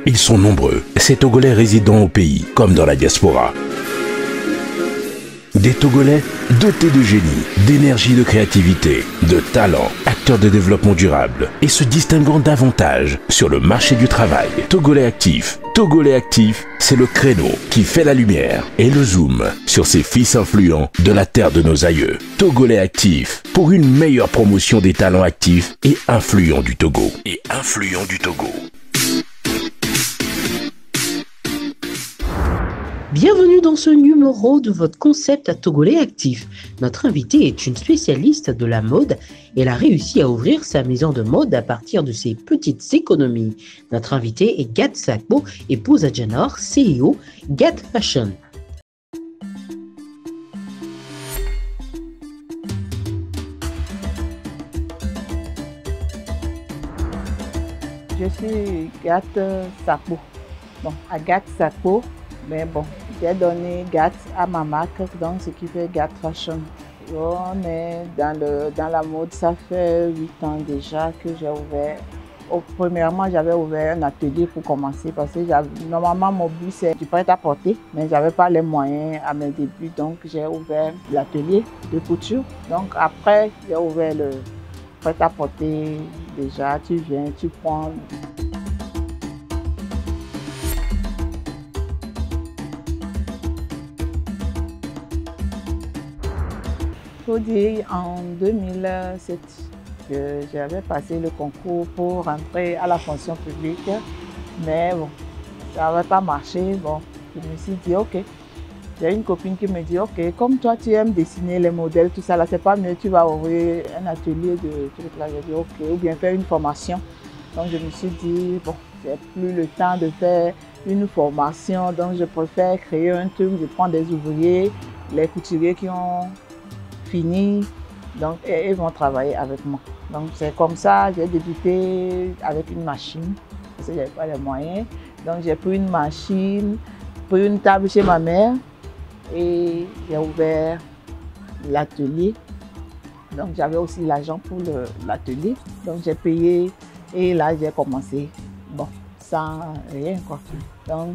Ils sont nombreux, ces Togolais résidant au pays, comme dans la diaspora. Des Togolais dotés de génie, d'énergie, de créativité, de talent, acteurs de développement durable et se distinguant davantage sur le marché du travail. Togolais Actif. Togolais Actif, c'est le créneau qui fait la lumière et le zoom sur ces fils influents de la terre de nos aïeux. Togolais Actif, pour une meilleure promotion des talents actifs et influents du Togo. Bienvenue dans ce numéro de votre concept à Togolais Actif. Notre invitée est une spécialiste de la mode. Elle a réussi à ouvrir sa maison de mode à partir de ses petites économies. Notre invitée est Gat Sakpo, épouse à Janor, CEO Gat Fashion. Je suis Gat Sakpo. Bon, à Gat Sakpo, mais bon, j'ai donné Gat à ma marque, donc ce qui fait Gat Fashion. On est dans la mode, ça fait 8 ans déjà que j'ai ouvert. Premièrement, j'avais ouvert un atelier pour commencer parce que normalement mon but c'est du prêt-à-porter, mais j'avais pas les moyens à mes débuts, donc j'ai ouvert l'atelier de couture. Donc après, j'ai ouvert le prêt-à-porter. Déjà, tu viens, tu prends. Faut dire, en 2007, j'avais passé le concours pour rentrer à la fonction publique, mais bon, ça n'avait pas marché. Bon, je me suis dit, ok. J'ai une copine qui me dit, ok, comme toi tu aimes dessiner les modèles, tout ça, là, c'est pas mieux, tu vas ouvrir un atelier de trucs là. J'ai dit, ok, ou bien faire une formation. Donc je me suis dit, bon, j'ai plus le temps de faire une formation, donc je préfère créer un truc, je prends des ouvriers, les couturiers qui ont fini, donc ils vont travailler avec moi. Donc c'est comme ça, j'ai débuté avec une machine, parce que je n'avais pas les moyens. Donc j'ai pris une machine, pris une table chez ma mère et j'ai ouvert l'atelier. Donc j'avais aussi l'argent pour l'atelier, donc j'ai payé et là j'ai commencé, bon, sans rien quoi. Donc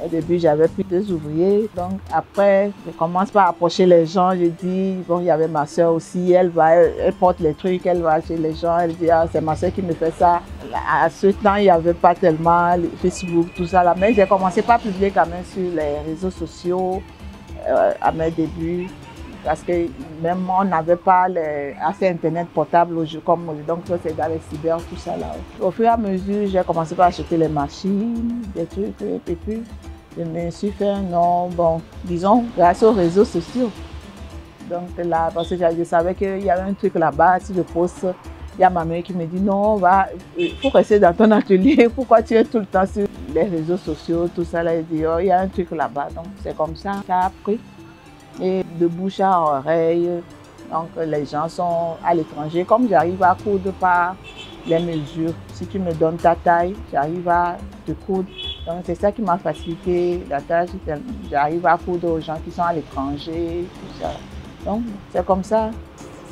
au début, j'avais pris 2 ouvriers. Donc après, je commence par approcher les gens. Je dis, bon, il y avait ma soeur aussi. Elle porte les trucs, elle va chez les gens. Elle dit, ah, c'est ma soeur qui me fait ça. À ce temps, il n'y avait pas tellement Facebook, tout ça là. Mais j'ai commencé par publier quand même sur les réseaux sociaux à mes débuts. Parce que même on n'avait pas assez Internet portable comme aujourd'hui. Donc ça, c'est dans les cyber, tout ça là. Au fur et à mesure, j'ai commencé par acheter les machines, des trucs, et puis je me suis fait un nom, bon, disons, grâce aux réseaux sociaux. Donc là, parce que je savais qu'il y avait un truc là-bas, si je poste, il y a ma mère qui me dit non, il faut rester dans ton atelier, pourquoi tu es tout le temps sur les réseaux sociaux, tout ça là. Elle dit, oh, il y a un truc là-bas. Donc c'est comme ça a pris. Et de bouche à oreille, donc les gens sont à l'étranger. Comme j'arrive à coudre par les mesures, si tu me donnes ta taille, j'arrive à te coudre. Donc c'est ça qui m'a facilité la tâche. J'arrive à coudre aux gens qui sont à l'étranger, tout ça. Donc c'est comme ça,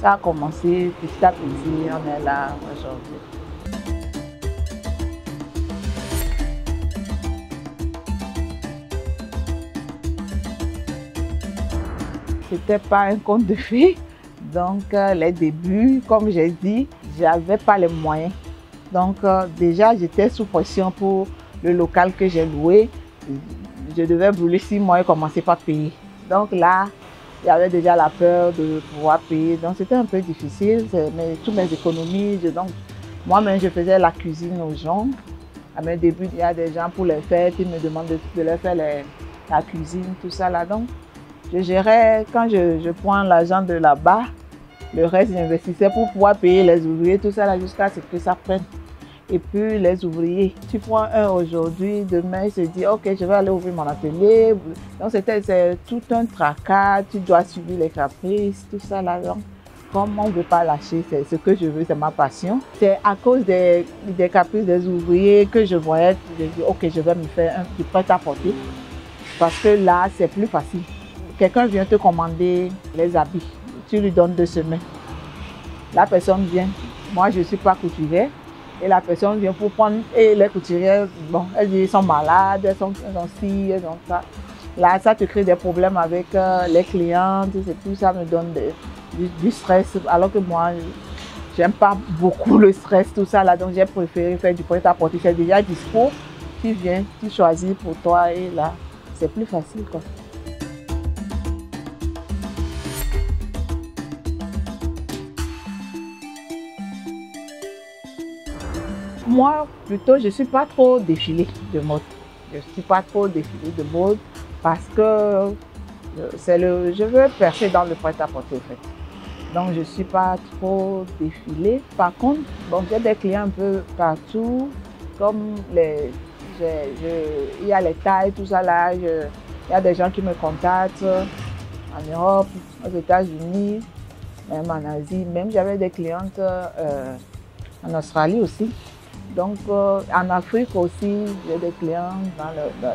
ça a commencé petit à petit, on est là aujourd'hui. C'était pas un conte de fées. Donc les débuts, comme j'ai dit, j'avais pas les moyens. Donc déjà j'étais sous pression pour le local que j'ai loué. Je devais brûler 6 mois et commencer par payer. Donc là, il y avait déjà la peur de pouvoir payer. Donc c'était un peu difficile. Mais toutes mes économies, donc moi-même je faisais la cuisine aux gens. À mes débuts, il y a des gens pour les fêtes, ils me demandent de leur faire la cuisine, tout ça là. Donc je gérais, quand je prends l'argent de là-bas, le reste j'investissais pour pouvoir payer les ouvriers, tout ça là, jusqu'à ce que ça prenne. Et puis les ouvriers, tu prends un aujourd'hui, demain il se dit ok, je vais aller ouvrir mon atelier. Donc c'est tout un tracas, tu dois suivre les caprices, tout ça là. Donc, comme on ne veut pas lâcher, c'est ce que je veux, c'est ma passion. C'est à cause des caprices des ouvriers que je voyais, je dis ok, je vais me faire un petit prêt-à-porter. Parce que là, c'est plus facile. Quelqu'un vient te commander les habits, tu lui donnes 2 semaines. La personne vient, moi je ne suis pas couturière, et la personne vient pour prendre, et les couturières, bon, elles sont malades, elles sont ci, elles ont ça. Là, ça te crée des problèmes avec les clientes, et tout ça me donne du stress, alors que moi, j'aime pas beaucoup le stress, tout ça là, donc j'ai préféré faire du prêt-à-porter, c'est déjà dispo, tu viens, tu choisis pour toi, et là, c'est plus facile, quoi. Moi, plutôt, je ne suis pas trop défilée de mode. Je ne suis pas trop défilée de mode parce que je veux percer dans le prêt-à-porter, en fait. Donc, je ne suis pas trop défilée. Par contre, bon, j'ai des clients un peu partout, comme il y a les tailles, tout ça là. Il y a des gens qui me contactent en Europe, aux États-Unis, même en Asie. Même j'avais des clientes en Australie aussi. Donc, en Afrique aussi, j'ai des clients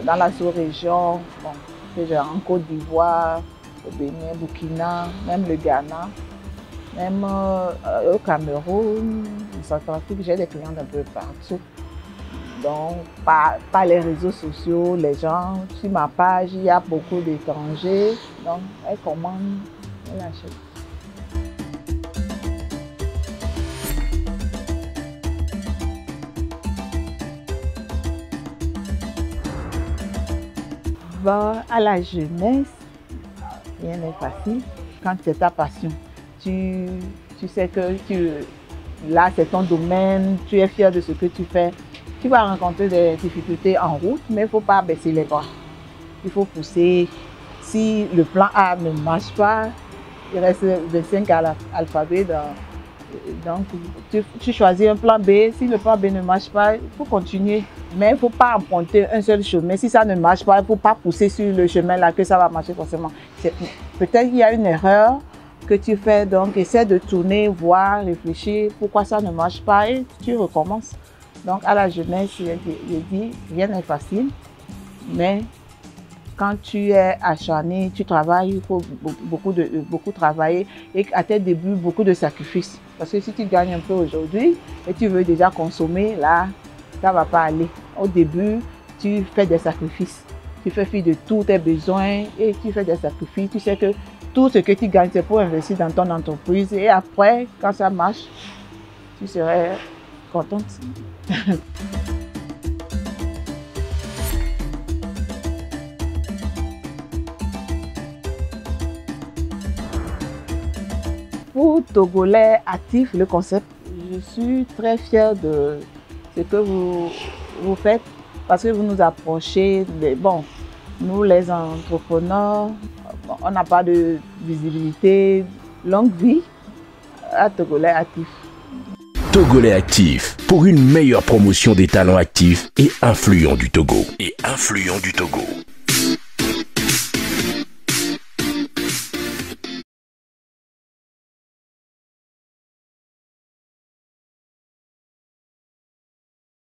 dans la sous-région, bon, en Côte d'Ivoire, au Bénin, Burkina, même le Ghana, même au Cameroun, en Centrafrique, j'ai des clients un peu partout. Donc, par les réseaux sociaux, les gens, sur ma page, il y a beaucoup d'étrangers, donc elles commandent, elles achètent. À la jeunesse, rien n'est facile. Quand c'est ta passion, tu sais que là c'est ton domaine, tu es fier de ce que tu fais. Tu vas rencontrer des difficultés en route, mais il ne faut pas baisser les bras. Il faut pousser. Si le plan A ne marche pas, il reste 25 alphabets. Donc, tu choisis un plan B. Si le plan B ne marche pas, il faut continuer. Mais il ne faut pas emprunter un seul chemin. Si ça ne marche pas, il ne faut pas pousser sur le chemin là que ça va marcher forcément. Peut-être qu'il y a une erreur que tu fais, donc essaie de tourner, voir, réfléchir pourquoi ça ne marche pas et tu recommences. Donc à la jeunesse, je dis, rien n'est facile, mais quand tu es acharné, tu travailles, il faut beaucoup travailler et à tes débuts, beaucoup de sacrifices. Parce que si tu gagnes un peu aujourd'hui et tu veux déjà consommer, là, ça ne va pas aller. Au début, tu fais des sacrifices. Tu fais fi de tous tes besoins et tu fais des sacrifices. Tu sais que tout ce que tu gagnes, c'est pour investir dans ton entreprise. Et après, quand ça marche, tu serais contente. Pour Togolais actifs, le concept, je suis très fière de ce que vous faites parce que vous nous approchez. Bon, nous les entrepreneurs, on n'a pas de visibilité. Longue vie à Togolais actifs. Togolais actifs, pour une meilleure promotion des talents actifs et influents du Togo.